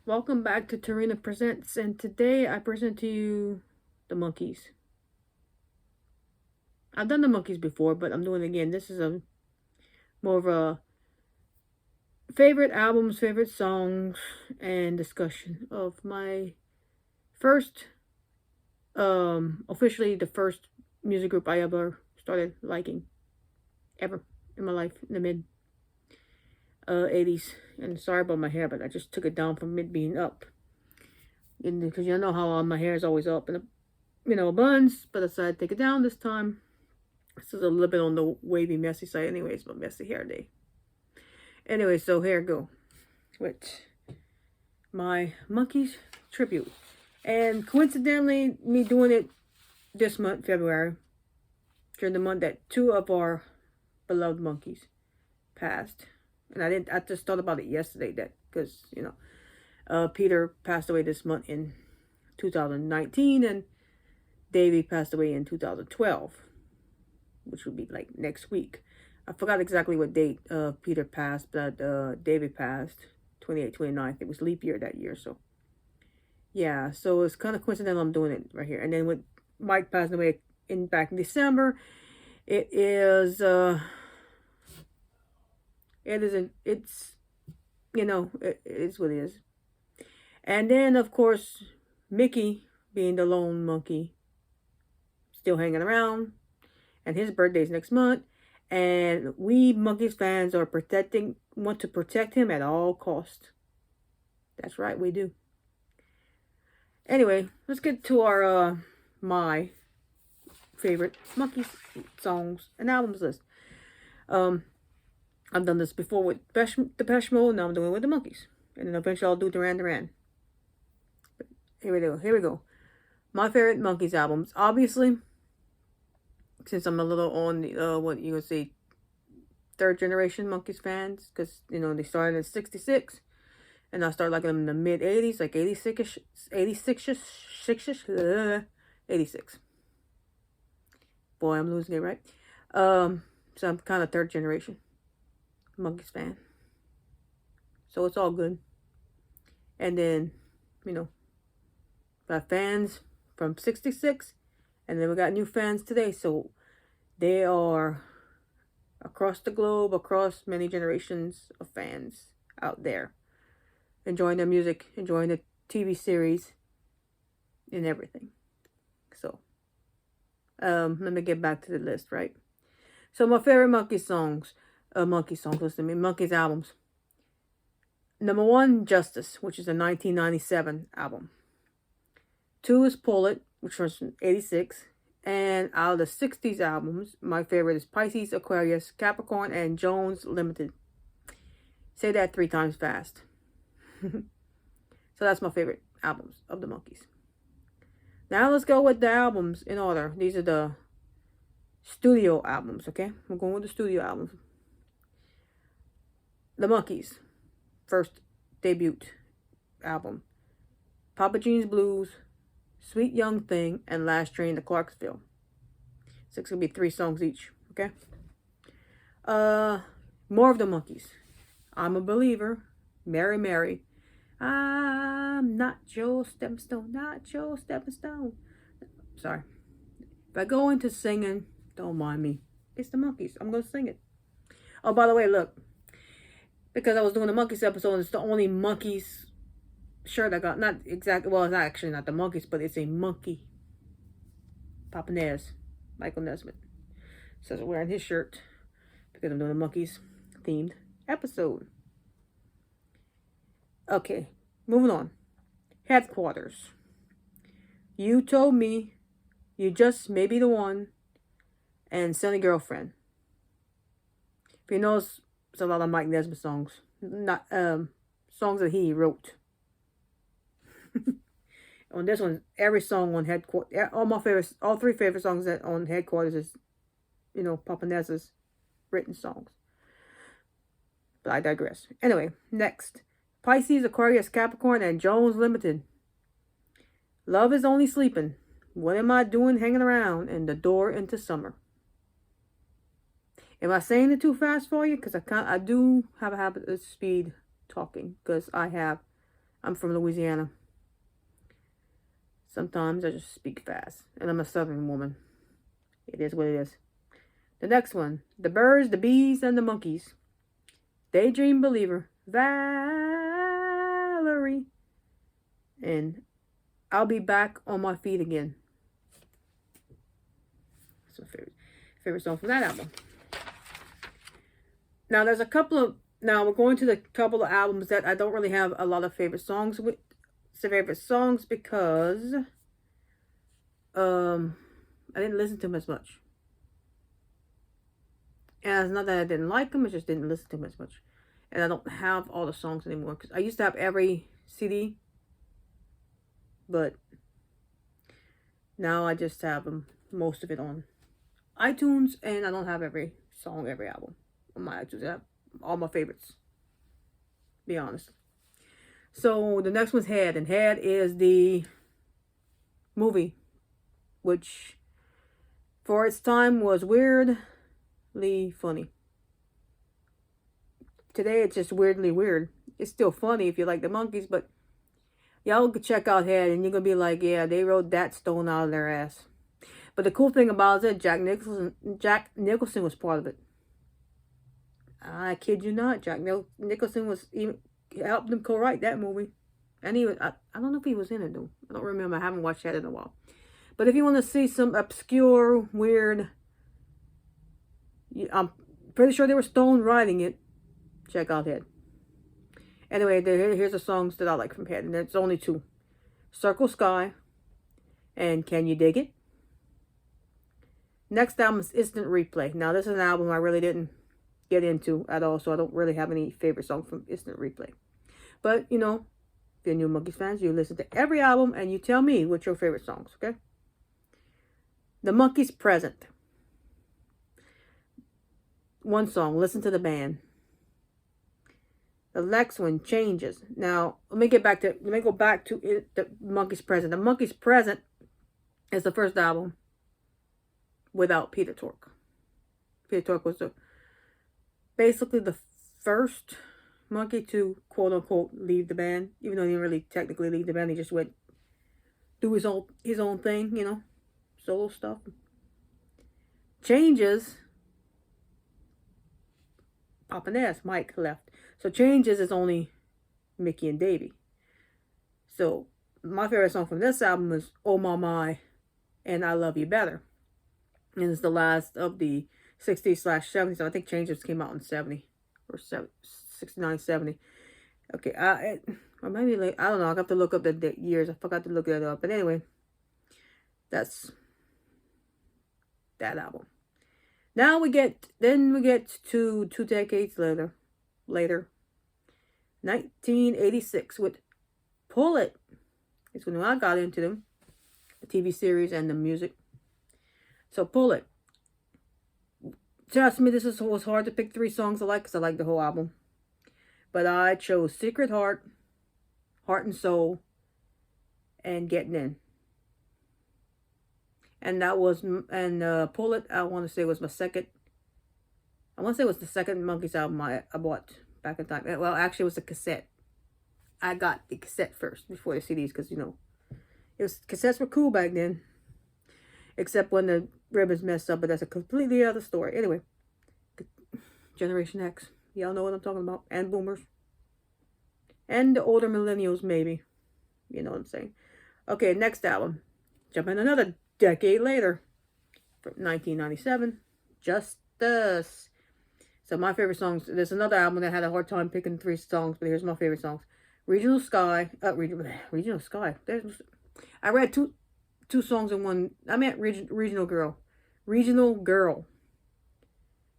Welcome back to Tarina Presents, and today I present to you the Monkees. I've done the Monkees before, but I'm doing it again. This is a more of a favorite albums, favorite songs, and discussion of my first, officially the first music group I ever started liking, ever in my life, in the mid 80s. And sorry about my hair, but I just took it down from mid being up. Because you know how my hair is always up in buns, but I decided to take it down this time. This is a little bit on the wavy, messy side anyways, but messy hair day. Anyway, so here I go with my Monkees tribute. And coincidentally, me doing it this month, February, during the month that two of our beloved Monkees passed. And I just thought about it yesterday, that because, Peter passed away this month in 2019, and Davey passed away in 2012, which would be like next week. I forgot exactly what date Peter passed, but David passed 28, 29th. It was leap year that year, so yeah. So it's kind of coincidental I'm doing it right here. And then with Mike passing away back in December, it is it is what it is. And then of course Mickey, being the lone monkey, still hanging around, and his birthday's next month. And we Monkees fans want to protect him at all costs. That's right, we do. Anyway, let's get to our my favorite Monkees songs and albums list. I've done this before with Depeche Mode. Now I'm doing it with the Monkees, and then eventually I'll do Duran Duran. But here we go. My favorite Monkees albums, obviously. Since I'm a little on the, what you would say, third generation Monkees fans, because, they started in 66, and I started liking them in the mid 80s, like 86-ish, 86. Boy, I'm losing it, right? So I'm kind of third generation Monkees fan. So it's all good. And then, got fans from 66, and then we got new fans today, so they are across the globe, across many generations of fans out there, enjoying their music, enjoying the TV series, and everything. So, let me get back to the list, right? So my favorite Monkees albums. Number 1, Justice, which is a 1997 album. 2 is Pull It, which was from 86. And out of the 60s albums, my favorite is Pisces, Aquarius, Capricorn, and Jones Limited. Say that 3 times fast. So that's my favorite albums of the Monkees. Now let's go with the albums in order. These are the studio albums, okay? We're going with the studio albums. The Monkees, first debut album. Papa Jean's Blues, Sweet Young Thing, and Last Train to Clarksville. So it's going to be 3 songs each, okay? More of the Monkees. I'm a Believer, Mary Mary. I'm not your stepping stone, not your stepping stone. Sorry. If I go into singing, don't mind me. It's the Monkees. I'm going to sing it. Oh, by the way, look. Because I was doing a Monkees episode, and it's the only Monkees shirt I got. Not exactly, well, it's actually not the Monkees, but it's a monkey. Papa Nez, Michael Nesmith, says I'm wearing his shirt because I'm doing a Monkees themed episode. Okay, moving on. Headquarters. You Told Me, You Just May Be the One, and Sunny Girlfriend. If you notice, it's a lot of Mike Nesmith songs, not songs that he wrote. On this one, every song on Headquarters, all 3 favorite songs that on Headquarters is, Papa Nez's written songs. But I digress. Anyway, next. Pisces, Aquarius, Capricorn, and Jones Limited. Love Is Only Sleeping. What Am I Doing Hanging Around? And The Door Into Summer. Am I saying it too fast for you? Because I do have a habit of speed talking. Because I have I'm from Louisiana. Sometimes I just speak fast. And I'm a Southern woman. It is what it is. The next one. The Birds, the Bees, and the Monkees. Daydream Believer. Valerie. And I'll Be Back on My Feet Again. That's my favorite song from that album. Now there's a couple of, now we're going to the couple of albums that I don't really have a lot of favorite songs with. Because I didn't listen to them as much. And it's not that I didn't like them, I just didn't listen to them as much. And I don't have all the songs anymore. Because I used to have every CD. But now I just have them, most of it on iTunes. And I don't have every song, every album on my iTunes. I have all my favorites. Be honest. So the next one's Head. And Head is the movie, which for its time was weirdly funny. Today it's just weirdly weird. It's still funny if you like the Monkees, but y'all could check out Head and you're gonna be like, yeah, they wrote that stone out of their ass. But the cool thing about it, Jack Nicholson was part of it. I kid you not, Jack Nicholson was even helped them co-write that movie. And he was, I don't know if he was in it though. I don't remember. I haven't watched that in a while. But if you want to see some obscure, weird, I'm pretty sure they were Stone writing it. Check out Head. Anyway, here's the songs that I like from Head. And there's only two. Circle Sky and Can You Dig It? Next album is Instant Replay. Now, this is an album I really didn't get into at all. So I don't really have any favorite songs from Instant Replay. But, you know, if you're new Monkees fans, you listen to every album and you tell me what's your favorite songs, okay? The Monkees Present. One song, Listen to the Band. The next one, Changes. Now, let me go back to the Monkees Present. The Monkees Present is the first album without Peter Tork. Peter Tork was basically the first Monkee to quote unquote leave the band, even though he didn't really technically leave the band. He just went do his own thing, you know, solo stuff. Changes. Papa Nass, Mike left. So Changes is only Mickey and Davey. So my favorite song from this album is Oh My My and I Love You Better. And it's the last of the 60s/70s. I think Changes came out in 70 or 69, 70. Okay, or maybe like, I don't know. I have to look up the years. I forgot to look that up. But anyway, that's that album. Now we get to 2 decades later, 1986 with Pull It. It's when I got into them, the TV series and the music. So Pull It. Trust me, this was hard to pick 3 songs I like because I like the whole album. But I chose Secret Heart, Heart and Soul, and Getting In. And that was, Pull It, I want to say was my second. I want to say it was the second Monkees album I bought back in time. Well, actually it was a cassette. I got the cassette first before the CDs because, you know, cassettes were cool back then. Except when the ribbons messed up, but that's a completely other story. Anyway, Generation X. Y'all know what I'm talking about. And boomers. And the older millennials, maybe. You know what I'm saying. Okay, next album. Jump in another decade later. From 1997. Justice. So my favorite songs. There's another album that I had a hard time picking 3 songs, but here's my favorite songs. Regional Sky. Regional Sky. I read two songs in one. I meant Regional Girl. Regional Girl.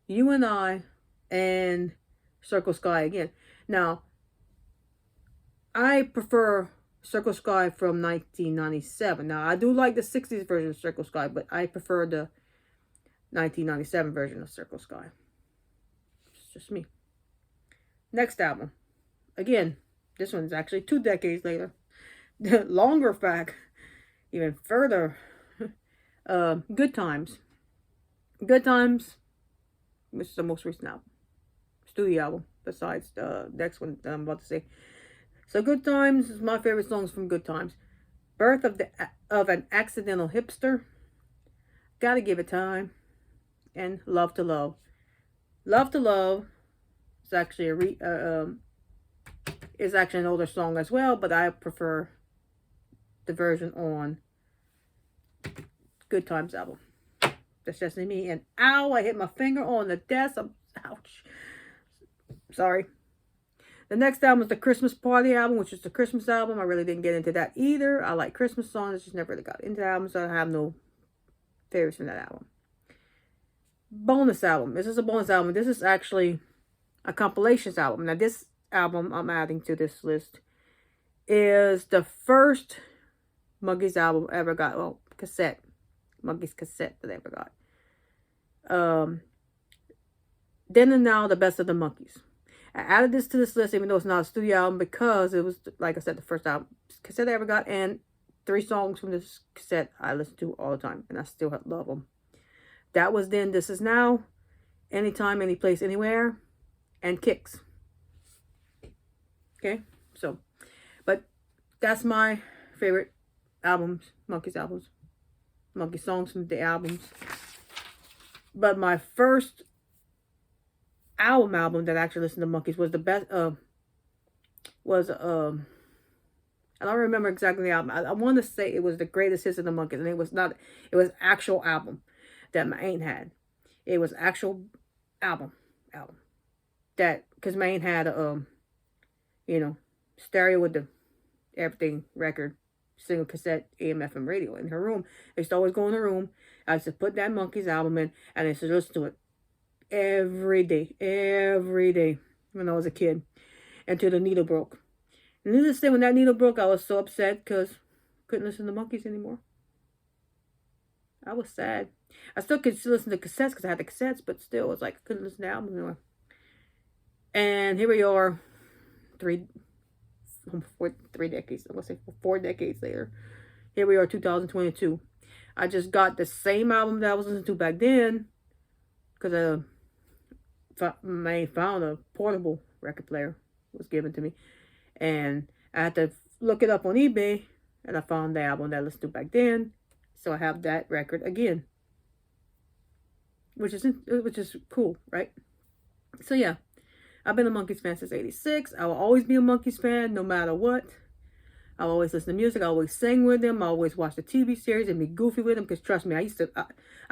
You and I and Circle Sky again. Now, I prefer Circle Sky from 1997. Now, I do like the 60s version of Circle Sky, but I prefer the 1997 version of Circle Sky. It's just me. Next album. Again, this one's actually 2 decades later. Longer back. Even further. Good Times. Good Times. Which is the most recent album. Studio album. Besides the next one that I'm about to say. So Good Times is my favorite songs from Good Times. Birth of an Accidental Hipster, Gotta Give It Time, and Love to Love. Love to Love is actually is actually an older song as well, but I prefer the version on Good Times album. That's just me. And ow, I hit my finger on the desk. Ouch. Sorry. The next album is the Christmas Party album, which is the Christmas album. I really didn't get into that either. I like Christmas songs. I just never really got into the album, so I have no favorites from that album. Bonus album. This is a bonus album. This is actually a compilations album. Now, this album I'm adding to this list is the first Monkees album I ever got. Well, cassette. Monkees cassette that I ever got. Then and Now, The Best of the Monkees. I added this to this list, even though it's not a studio album, because it was, like I said, the first album cassette I ever got, and 3 songs from this cassette I listen to all the time, and I still love them. That was Then, This Is Now, Anytime, Anyplace, Anywhere, and Kicks. Okay, so, but that's my favorite albums, Monkees albums, Monkees songs from the albums. But my first album that I actually listened to Monkees was the best, I don't remember exactly the album. I want to say it was the Greatest Hits of the Monkees, and it was not, it was actual album that my aunt had. It was actual album. That, because my aunt had stereo with the everything record, single cassette, AM, FM radio in her room. I used to always go in the room. I used to put that Monkees album in, and I used to listen to it every day when I was a kid, until the needle broke. And needless to say, when that needle broke, I was so upset because I couldn't listen to Monkees anymore. I was sad. I still could listen to cassettes because I had the cassettes, but still, it was like I couldn't listen to albums anymore. And here we are, 3 decades. I'm gonna say 4 decades later. Here we are, 2022. I just got the same album that I was listening to back then because I found a portable record player. It was given to me, and I had to look it up on eBay, and I found the album that I listened to back then. So I have that record again, which is cool, right? So yeah, I've been a Monkees fan since '86. I will always be a Monkees fan, no matter what. I always listen to music. I always sing with them. I always watch the TV series and be goofy with them. Because trust me, I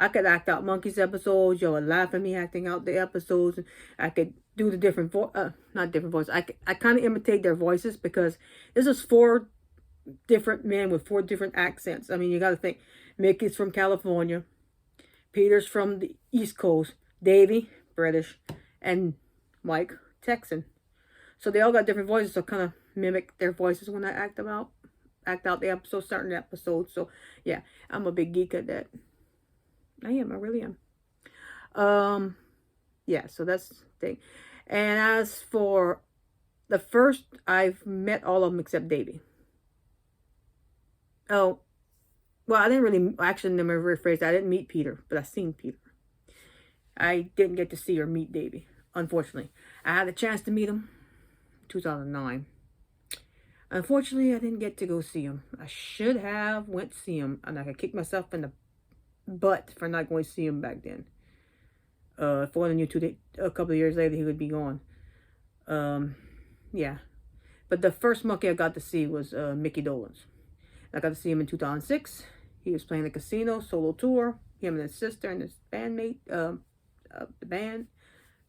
could act out Monkees episodes. Y'all would laugh at me acting out the episodes. I could do the different not different voices. I kind of imitate their voices, because this is 4 different men with 4 different accents. I mean, you got to think. Mickey's from California. Peter's from the East Coast. Davey, British, and Mike, Texan. So they all got different voices, so kind of mimic their voices when I act out the episodes, certain episodes. So yeah, I'm a big geek at that. I really am. Yeah, so that's the thing. And as for the first, I've met all of them except Davey. Oh, well, I didn't really, actually, let me rephrase that. I didn't meet Peter, but I seen Peter. I didn't get to see or meet Davey, unfortunately. I had a chance to meet him in 2009. Unfortunately, I didn't get to go see him. I should have went to see him, and I could kick myself in the butt for not going to see him back then. If I would have knew a couple of years later, he would be gone. Yeah. But the first Monkey I got to see was Mickey Dolenz. I got to see him in 2006. He was playing the Casino solo tour. Him and his sister and his bandmate, the band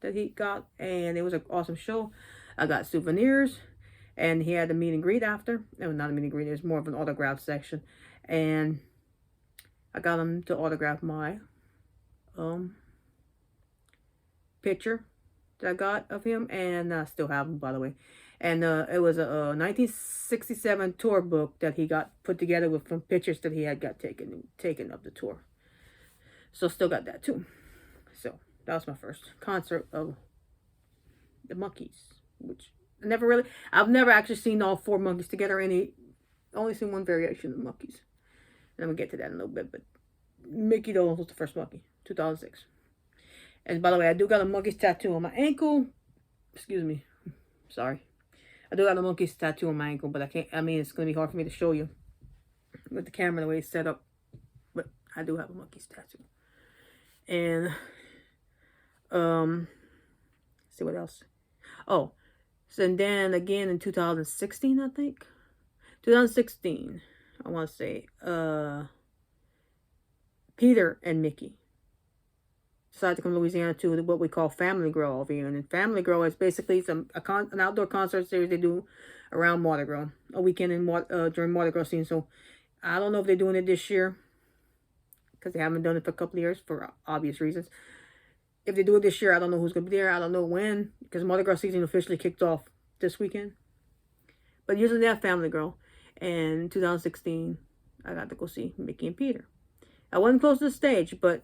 that he got, and it was an awesome show. I got souvenirs, and he had a meet and greet after. It was not a meet and greet; it was more of an autograph section, and I got him to autograph my picture that I got of him, and I still have him, by the way. And it was a 1967 tour book that he got put together with from pictures that he had got taken of the tour. So still got that too. So that was my first concert of the Monkees, which I've never actually seen all 4 Monkees together. Only seen one variation of Monkees. And I'm gonna get to that in a little bit. But Mickey Dolenz was the first Monkee, 2006. And by the way, I do got a Monkees tattoo on my ankle. Excuse me. Sorry. I do have a Monkees tattoo on my ankle, but I can't. I mean, it's gonna be hard for me to show you with the camera the way it's set up. But I do have a Monkees tattoo. And let's see what else. Oh, so and then again in 2016, I think. 2016, I want to say, Peter and Mickey decided to come to Louisiana to what we call Family Grow over here. And Family Grow is basically an outdoor concert series they do around Mardi Gras, a weekend in during Mardi Gras season. So I don't know if they're doing it this year because they haven't done it for a couple of years for obvious reasons. If they do it this year, I don't know who's going to be there. I don't know when, because Mardi Gras season officially kicked off this weekend. But usually they have Family Grow. And in 2016, I got to go see Mickey and Peter. I wasn't close to the stage, but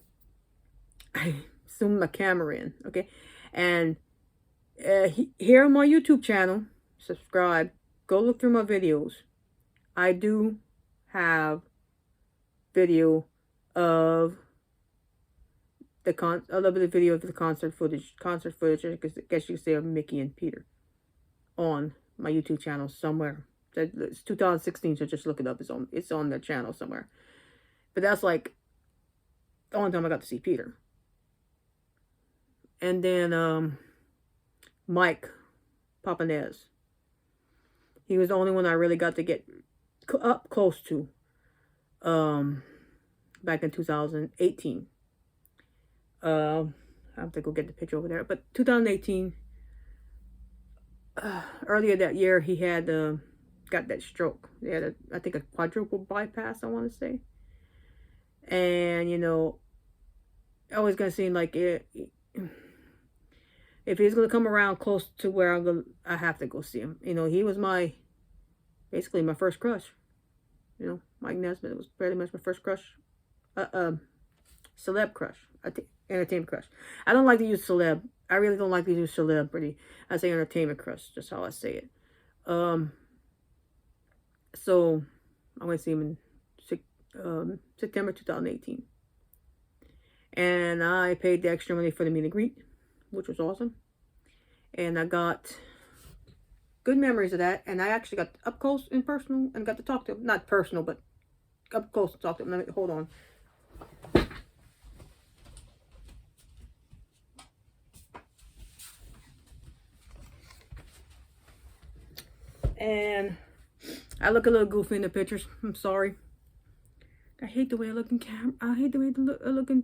I zoomed my camera in, okay? And here on my YouTube channel, subscribe, go look through my videos. I do have video of a little bit of video of the concert footage, I guess you could say, of Mickey and Peter on my YouTube channel somewhere. It's 2016, so just look it up. It's on the channel somewhere. But that's like the only time I got to see Peter. And then Mike Papanez. He was the only one I really got to get up close to back in 2018. I have to go get the picture over there. But 2018, earlier that year, he had got that stroke. He had, I think, a quadruple bypass, I want to say. And, you know, I was going to seem like if he's going to come around close to where I have to go see him. You know, he was basically my first crush. You know, Mike Nesmith was pretty much my first crush. Celeb crush. Entertainment crush. I don't like to use celeb. I really don't like to use celebrity. I say entertainment crush. Just how I say it. So I went to see him in September 2018. And I paid the extra money for the meet and greet, which was awesome. And I got good memories of that. And I actually got up close and personal and got to talk to him. Not personal, but up close to talk to him. Hold on. And I look a little goofy in the pictures. I'm sorry. I hate the way I look in camera. I hate the way I look in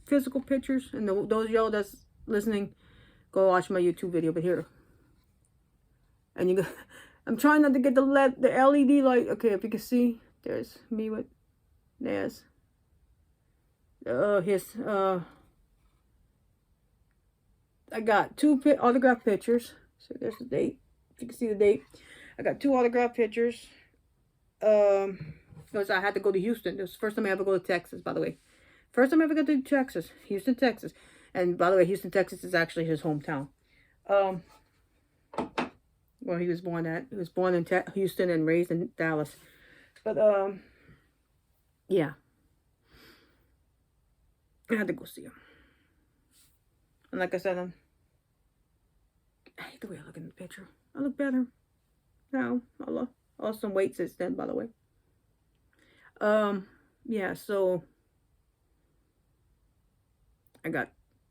physical pictures. And those y'all that's listening, go watch my YouTube video. But here, and you go. I'm trying not to get the LED light. Okay, if you can see, there's me with Naz. I got 2 autographed pictures. So there's the date. If you can see the date. I got 2 autographed pictures. Because I had to go to Houston. This was the first time I ever go to Texas, by the way. First time I ever got to Texas. Houston, Texas. And by the way, Houston, Texas is actually his hometown. Where he was born at. He was born in Houston and raised in Dallas. But, yeah. I had to go see him. And like I said, I hate the way I look in the picture. I look better now. I lost some weight since then, by the way. Yeah, so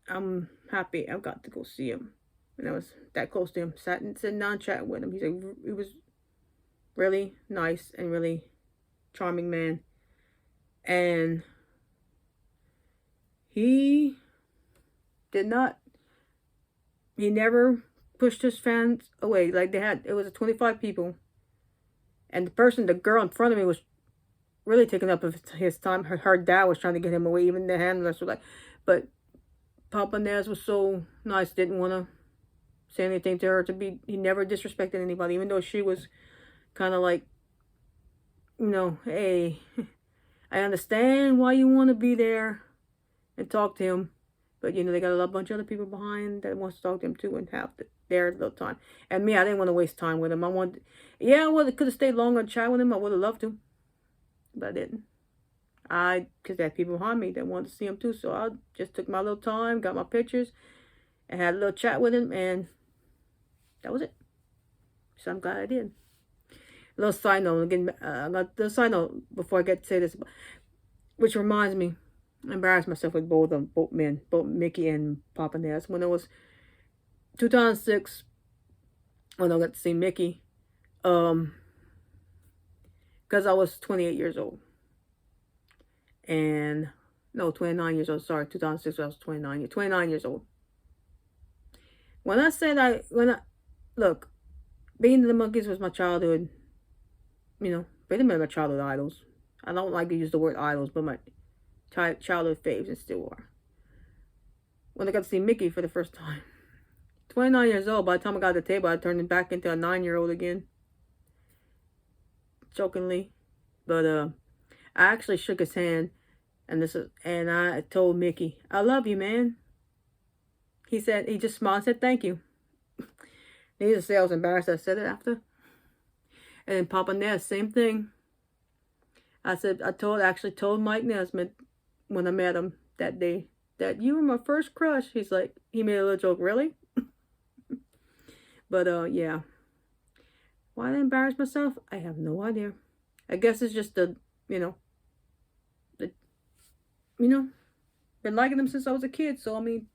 I'm happy I got to go see him. And I was that close to him. Sitting down chatting with him. He was really nice and really charming man. And he never pushed his fans away. Like it was 25 people. And the girl in front of me was really taking up his time. Her dad was trying to get him away. Even the handlers were like, but Papa Naz was so nice, didn't want to say anything to her. He never disrespected anybody, even though she was kind of like, you know, hey, I understand why you want to be there and talk to him, but, you know, they got a bunch of other people behind that wants to talk to him too and have their little time. And me, I didn't want to waste time with him. I could have stayed longer and chat with him. I would have loved to, but I didn't. Because there had people behind me that wanted to see him too, so I just took my little time, got my pictures, and had a little chat with him, and that was it. So I'm glad I did. A little side note, again, the side note before I get to say this, which reminds me, I embarrassed myself with both men, both Mickey and Papa Ness. When it was 2006, when I got to see Mickey, because I was 28 years old. And, no, 29 years old, sorry, 2006, I was 29 years old. When I said look, being in the Monkees was my childhood, pretty much my childhood idols. I don't like to use the word idols, but my childhood faves, and still are. When I got to see Mickey for the first time, 29 years old, by the time I got to the table, I turned back into a 9-year-old again. Jokingly. But I actually shook his hand, and I told Mickey, I love you, man. He just smiled and said, thank you. Needless to say, I was embarrassed I said it after. And then Papa Ness, same thing. I actually told Mike Nesmith when I met him that day that you were my first crush. He's like, he made a little joke, really? But yeah. Why did I embarrass myself? I have no idea. I guess it's just been liking them since I was a kid. So I mean,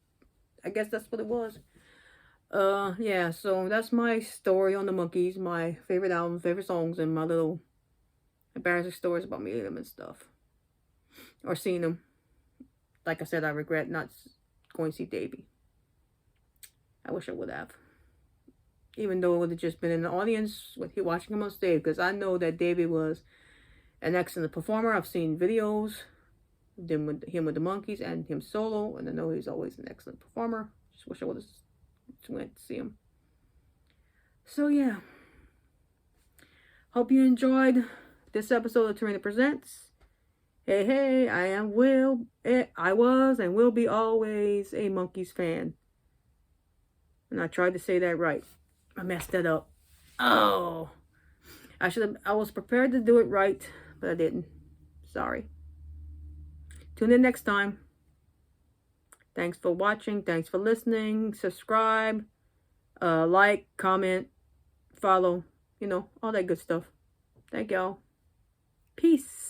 I guess that's what it was. Yeah, so that's my story on the Monkees, my favorite albums, favorite songs, and my little embarrassing stories about meeting them and stuff. Or seeing them. Like I said, I regret not going to see Davey. I wish I would have. Even though it would have just been in the audience with watching him on stage, because I know that Davey was an excellent performer. I've seen videos of him with the Monkees and him solo, and I know he's always an excellent performer. Just wish I would have went to see him. So yeah, hope you enjoyed this episode of Tarina Presents. Hey, I was and will be always a Monkees fan. And I tried to say that right. I messed that up. Oh, I was prepared to do it right, but I didn't. Sorry. Tune in next time. Thanks for watching. Thanks for listening. Subscribe. Like, comment, follow. All that good stuff. Thank y'all. Peace.